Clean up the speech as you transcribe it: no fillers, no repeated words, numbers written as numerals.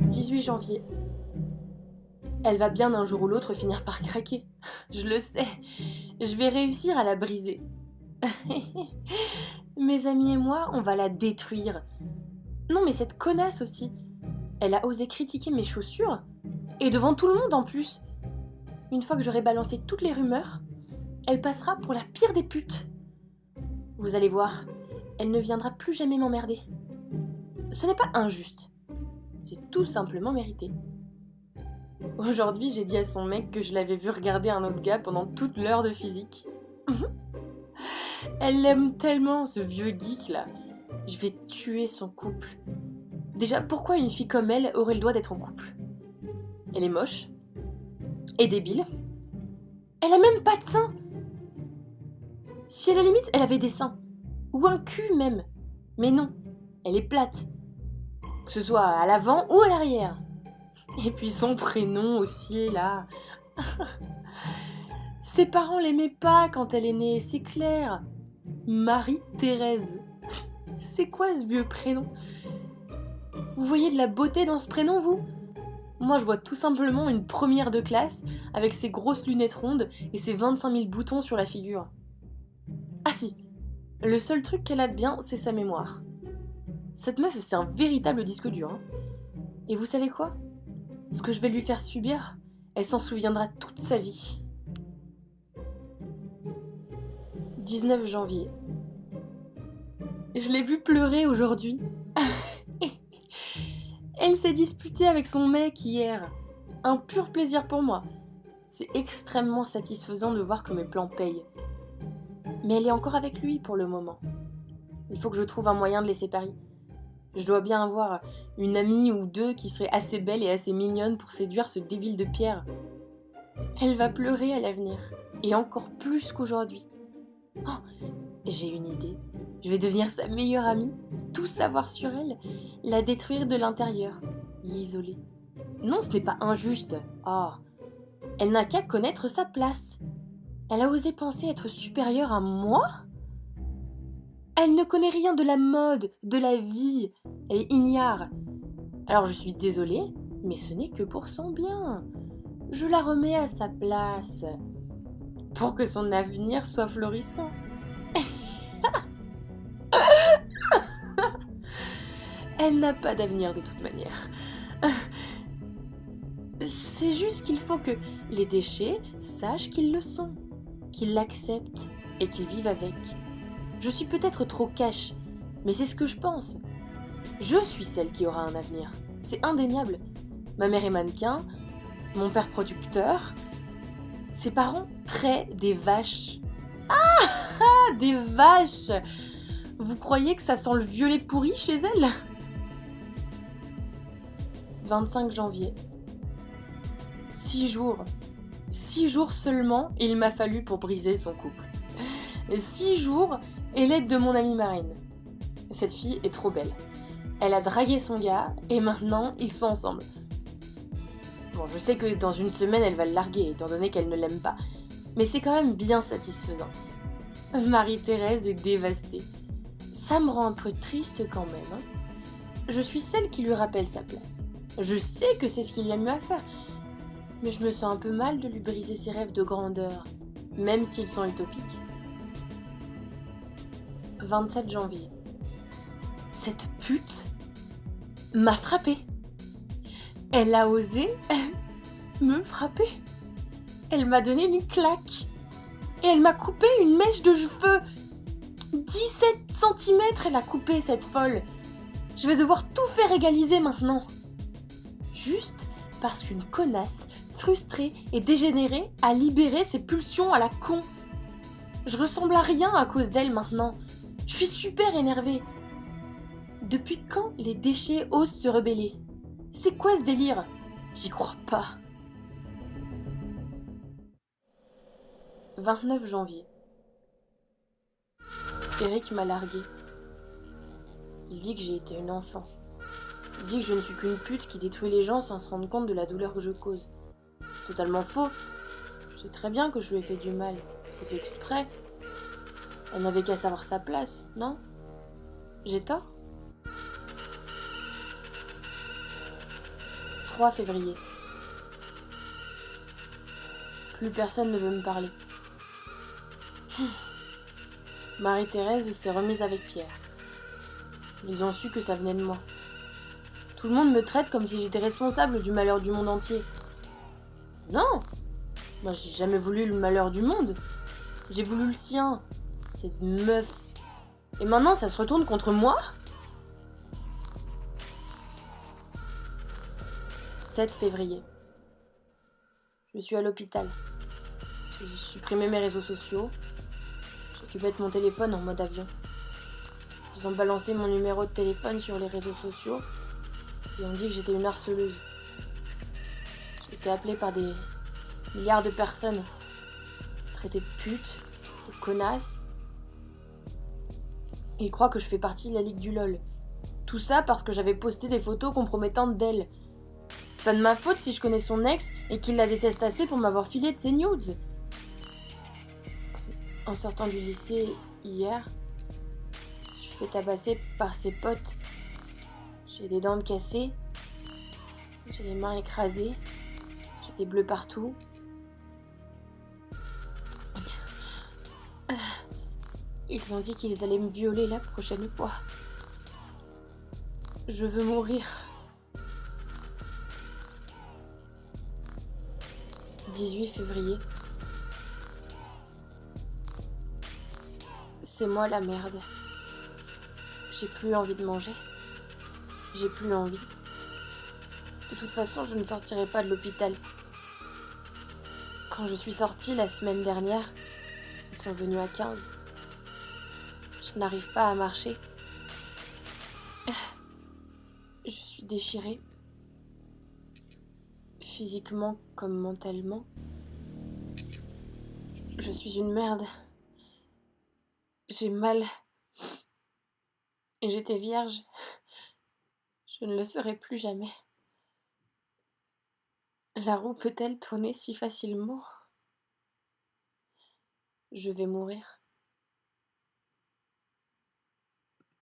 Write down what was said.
18 janvier. Elle va bien un jour ou l'autre finir par craquer. Je le sais. Je vais réussir à la briser. Mes amis et moi, on va la détruire. Non mais cette connasse aussi. Elle a osé critiquer mes chaussures. Et devant tout le monde en plus. Une fois que j'aurai balancé toutes les rumeurs, elle passera pour la pire des putes. Vous allez voir, elle ne viendra plus jamais m'emmerder. Ce n'est pas injuste. C'est tout simplement mérité. Aujourd'hui, j'ai dit à son mec que je l'avais vu regarder un autre gars pendant toute l'heure de physique. Elle l'aime tellement, ce vieux geek là. Je vais tuer son couple. Déjà, pourquoi une fille comme elle aurait le droit d'être en couple? Elle est moche. Et débile. Elle a même pas de seins. Si à la limite, elle avait des seins. Ou un cul même. Mais non, elle est plate. Que ce soit à l'avant ou à l'arrière. Et puis son prénom aussi, là. Ses parents l'aimaient pas quand elle est née, c'est clair. Marie-Thérèse. C'est quoi ce vieux prénom? Vous voyez de la beauté dans ce prénom, vous? Moi, je vois tout simplement une première de classe avec ses grosses lunettes rondes et ses 25 000 boutons sur la figure. Ah si, le seul truc qu'elle a de bien, c'est sa mémoire. Cette meuf, c'est un véritable disque dur. Hein. Et vous savez quoi? Ce que je vais lui faire subir, elle s'en souviendra toute sa vie. 19 janvier. Je l'ai vue pleurer aujourd'hui. Elle s'est disputée avec son mec hier. Un pur plaisir pour moi. C'est extrêmement satisfaisant de voir que mes plans payent. Mais elle est encore avec lui pour le moment. Il faut que je trouve un moyen de les séparer. Je dois bien avoir une amie ou deux qui serait assez belle et assez mignonne pour séduire ce débile de Pierre. Elle va pleurer à l'avenir. Et encore plus qu'aujourd'hui. Oh, j'ai une idée. Je vais devenir sa meilleure amie, tout savoir sur elle, la détruire de l'intérieur, l'isoler. Non, ce n'est pas injuste. Ah, elle n'a qu'à connaître sa place. Elle a osé penser être supérieure à moi? Elle ne connaît rien de la mode, de la vie. Elle est ignare. Alors je suis désolée, mais ce n'est que pour son bien. Je la remets à sa place. Pour que son avenir soit florissant. Elle n'a pas d'avenir de toute manière. C'est juste qu'il faut que les déchets sachent qu'ils le sont, qu'ils l'acceptent et qu'ils vivent avec. Je suis peut-être trop cash, mais c'est ce que je pense. Je suis celle qui aura un avenir. C'est indéniable. Ma mère est mannequin, mon père producteur, ses parents traient des vaches. Ah, des vaches! Vous croyez que ça sent le violet pourri chez elle? 25 janvier. 6 jours. 6 jours seulement, il m'a fallu pour briser son couple. 6 jours et l'aide de mon amie Marine. Cette fille est trop belle. Elle a dragué son gars et maintenant ils sont ensemble. Bon, je sais que dans une semaine elle va le larguer étant donné qu'elle ne l'aime pas. Mais c'est quand même bien satisfaisant. Marie-Thérèse est dévastée. Ça me rend un peu triste quand même. Hein. Je suis celle qui lui rappelle sa place. Je sais que c'est ce qu'il y a mieux à faire. Mais je me sens un peu mal de lui briser ses rêves de grandeur, même s'ils sont utopiques. 27 janvier. Cette pute m'a frappée. Elle a osé me frapper. Elle m'a donné une claque. Et elle m'a coupé une mèche de cheveux. 17 cm elle a coupé, cette folle. Je vais devoir tout faire égaliser maintenant. Juste parce qu'une connasse, frustrée et dégénérée, a libéré ses pulsions à la con. Je ressemble à rien à cause d'elle maintenant. Je suis super énervée. Depuis quand les déchets osent se rebeller? C'est quoi ce délire? J'y crois pas. 29 janvier. Eric m'a larguée. Il dit que j'ai été une enfant. Il dit que je ne suis qu'une pute qui détruit les gens sans se rendre compte de la douleur que je cause. Totalement faux. Je sais très bien que je lui ai fait du mal. C'est fait exprès. Elle n'avait qu'à savoir sa place, non? J'ai tort? 3 février. Plus personne ne veut me parler. Marie-Thérèse s'est remise avec Pierre. Ils ont su que ça venait de moi. Tout le monde me traite comme si j'étais responsable du malheur du monde entier. Non, moi j'ai jamais voulu le malheur du monde. J'ai voulu le sien, cette meuf. Et maintenant ça se retourne contre moi ? 7 février. Je suis à l'hôpital. J'ai supprimé mes réseaux sociaux. J'ai dû mettre mon téléphone en mode avion. Ils ont balancé mon numéro de téléphone sur les réseaux sociaux et ont dit que j'étais une harceleuse. J'ai été appelée par des milliards de personnes, traitée de pute, de connasse. Ils croient que je fais partie de la Ligue du LOL. Tout ça parce que j'avais posté des photos compromettantes d'elle. C'est pas de ma faute si je connais son ex et qu'il la déteste assez pour m'avoir filé de ses nudes. En sortant du lycée hier, je suis fait tabasser par ses potes. J'ai des dents cassées, j'ai les mains écrasées, j'ai des bleus partout. Ils ont dit qu'ils allaient me violer la prochaine fois. Je veux mourir. 18 février. C'est moi la merde. J'ai plus envie de manger. J'ai plus envie. De toute façon, je ne sortirai pas de l'hôpital. Quand je suis sortie la semaine dernière, ils sont venus à 15. Je n'arrive pas à marcher. Je suis déchirée. Physiquement comme mentalement. Je suis une merde. J'ai mal. Et j'étais vierge. Je ne le serai plus jamais. La roue peut-elle tourner si facilement ? Je vais mourir.